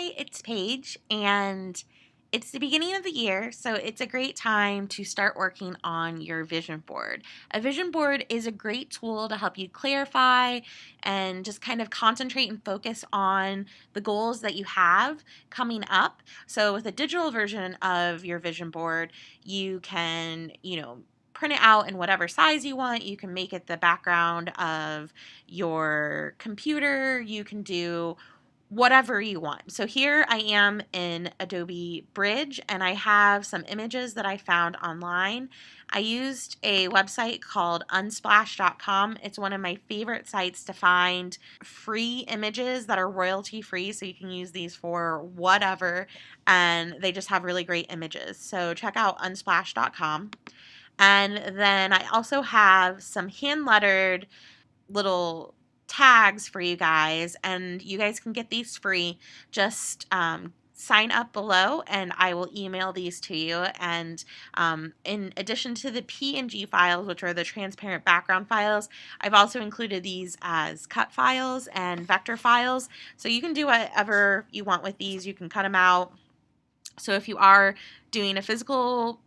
Hi, it's Paige, and it's the beginning of the year, so it's a great time to start working on your vision board. A vision board is a great tool to help you clarify and just kind of concentrate and focus on the goals that you have coming up. So, with a digital version of your vision board, you can, print it out in whatever size you want. You can make it the background of your computer. You can do whatever you want. So here I am in Adobe Bridge and I have some images that I found online. I used a website called unsplash.com. It's one of my favorite sites to find free images that are royalty free, so you can use these for whatever, and they just have really great images. So check out unsplash.com. And then I also have some hand lettered little tags for you guys, and you guys can get these free. Just sign up below and I will email these to you. And in addition to the PNG files, which are the transparent background files, I've also included these as cut files and vector files, so you can do whatever you want with these. You can cut them out. So if you are doing a physical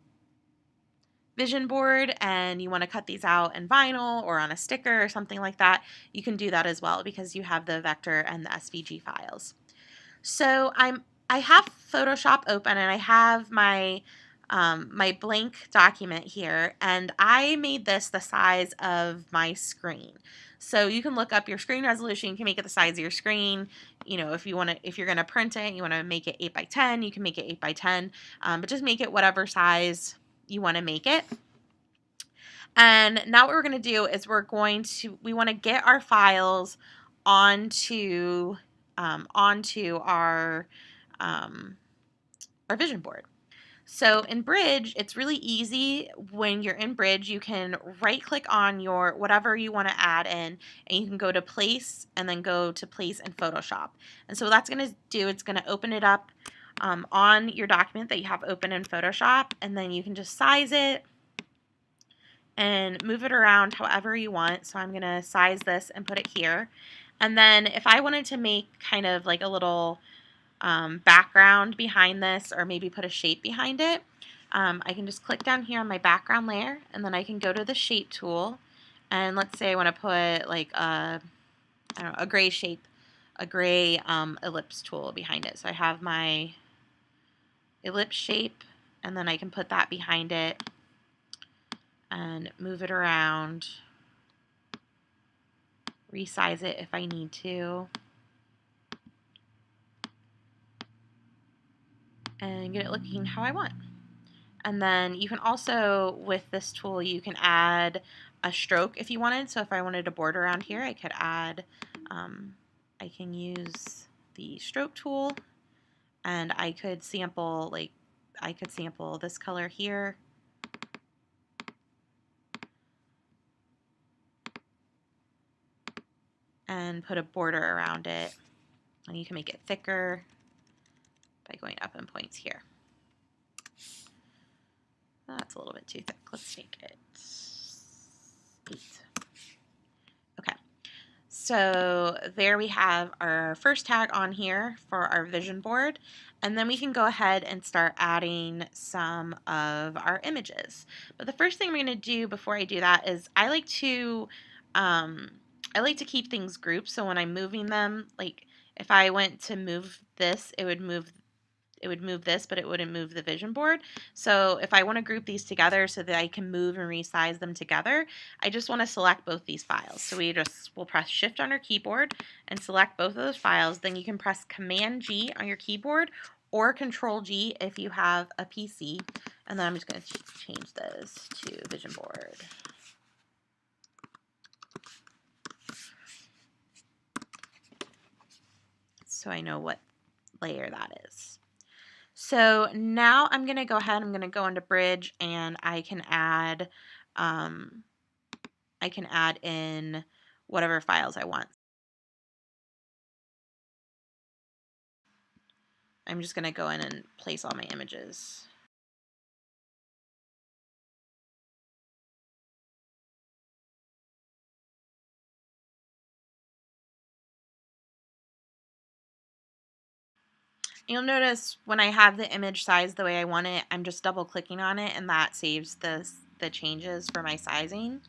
vision board and you want to cut these out in vinyl or on a sticker or something like that, you can do that as well because you have the vector and the SVG files. So I have Photoshop open and I have my my blank document here, and I made this the size of my screen. So you can look up your screen resolution. You can make it the size of your screen. If you want to, if you're going to print it, you want to make it 8 by 10. You can make it 8 by 10, but just make it whatever size you want to make it. And now what we're going to do is we want to get our files onto our vision board. So in Bridge, it's really easy. When you're in Bridge, you can right click on your whatever you want to add in, and you can go to Place and then go to Place in Photoshop. And so what that's going to do, it's going to open it up on your document that you have open in Photoshop, and then you can just size it and move it around however you want. So I'm going to size this and put it here. And then if I wanted to make kind of like a little background behind this, or maybe put a shape behind it, I can just click down here on my background layer, and then I can go to the shape tool, and let's say I want to put like I don't know, a gray shape, a gray ellipse tool behind it. So I have my ellipse shape, and then I can put that behind it and move it around, resize it if I need to, and get it looking how I want. And then you can also, with this tool, you can add a stroke if you wanted. So if I wanted a border around here, I could add, I can use the stroke tool, and I could sample, this color here. And put a border around it. And you can make it thicker by going up in points here. That's a little bit too thick. Let's make it 8. Okay. So there we have our first tag on here for our vision board. And then we can go ahead and start adding some of our images. But the first thing I'm going to do before I do that is I like to keep things grouped. So when I'm moving them, like if I went to move this, it would move this, but it wouldn't move the vision board. So if I want to group these together so that I can move and resize them together, I just want to select both these files. So we'll press Shift on our keyboard and select both of those files. Then you can press Command G on your keyboard or Control G if you have a PC. And then I'm just going to change this to vision board. So I know what layer that is. So now I'm going to go ahead, I'm going to go into Bridge, and I can add in whatever files I want. I'm just going to go in and place all my images. You'll notice when I have the image size the way I want it, I'm just double clicking on it, and that saves the changes for my sizing.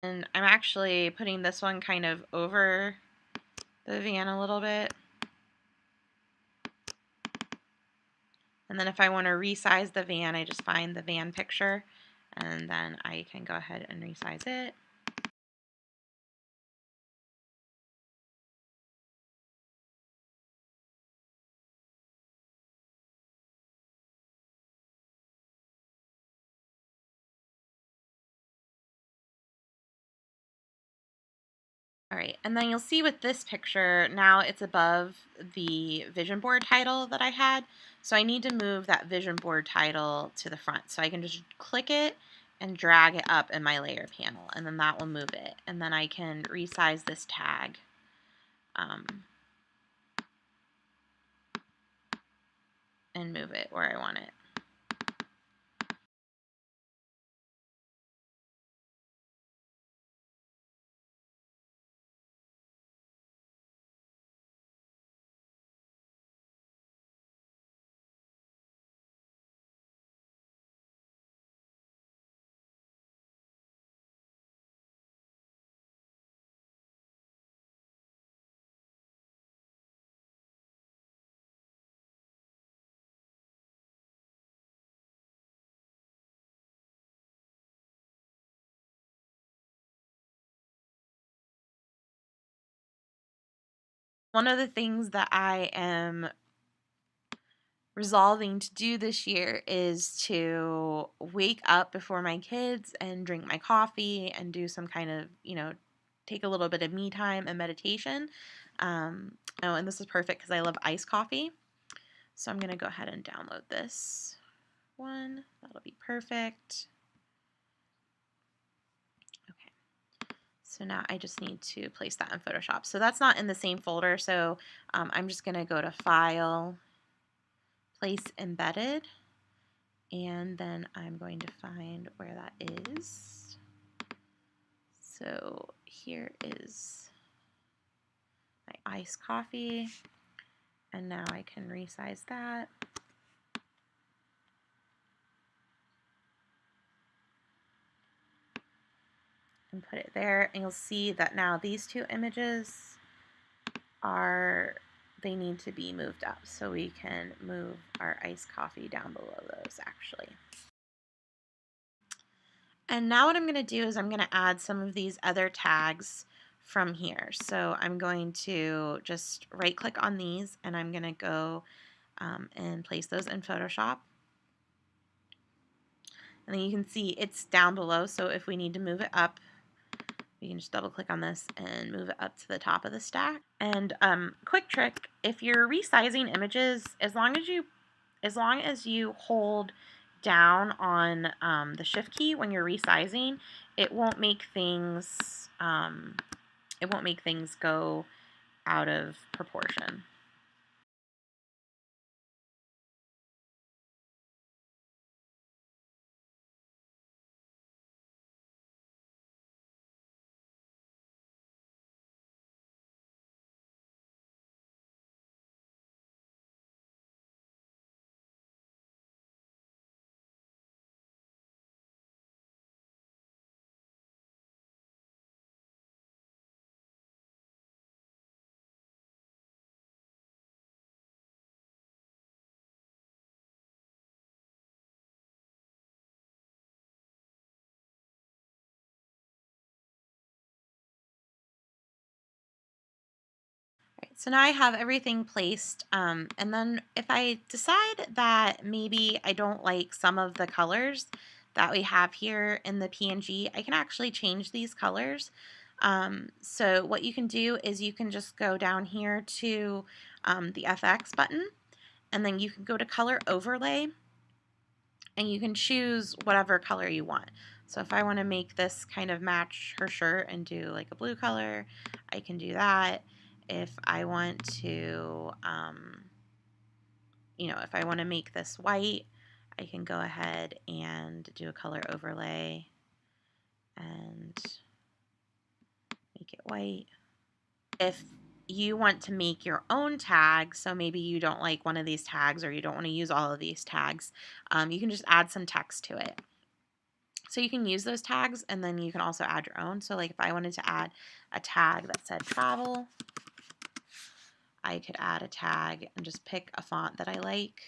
And I'm actually putting this one kind of over the van a little bit. And then if I want to resize the van, I just find the van picture, and then I can go ahead and resize it. All right, and then you'll see with this picture, now it's above the vision board title that I had. So I need to move that vision board title to the front. So I can just click it and drag it up in my layer panel, and then that will move it. And then I can resize this tag. And move it where I want it. One of the things that I am resolving to do this year is to wake up before my kids and drink my coffee and do some kind of, take a little bit of me time and meditation. Oh, and this is perfect because I love iced coffee. So I'm going to go ahead and download this one. That'll be perfect. Okay. So now I just need to place that in Photoshop. So that's not in the same folder. So I'm just going to go to File, Place Embedded, and then I'm going to find where that is. So here is my iced coffee, and now I can resize that. And put it there, and you'll see that now these two images they need to be moved up, so we can move our iced coffee down below those actually. And now what I'm going to do is I'm going to add some of these other tags from here. So I'm going to just right click on these, and I'm going to go and place those in Photoshop. And then you can see it's down below, so if we need to move it up, we can just double click on this and move it up to the top of the stack. And quick trick, if you're resizing images, as long as you hold down on the shift key when you're resizing, it won't make things go out of proportion. So now I have everything placed, and then if I decide that maybe I don't like some of the colors that we have here in the PNG, I can actually change these colors. So what you can do is you can just go down here to the FX button, and then you can go to Color Overlay, and you can choose whatever color you want. So if I want to make this kind of match her shirt and do like a blue color, I can do that. If I want to, if I want to make this white, I can go ahead and do a color overlay and make it white. If you want to make your own tag, so maybe you don't like one of these tags or you don't want to use all of these tags, you can just add some text to it. So you can use those tags and then you can also add your own. So like if I wanted to add a tag that said travel, I could add a tag and just pick a font that I like.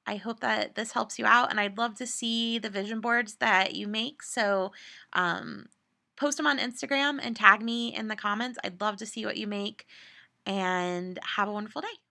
I hope that this helps you out, and I'd love to see the vision boards that you make. So um, post them on Instagram and tag me in the comments. I'd love to see what you make, and have a wonderful day.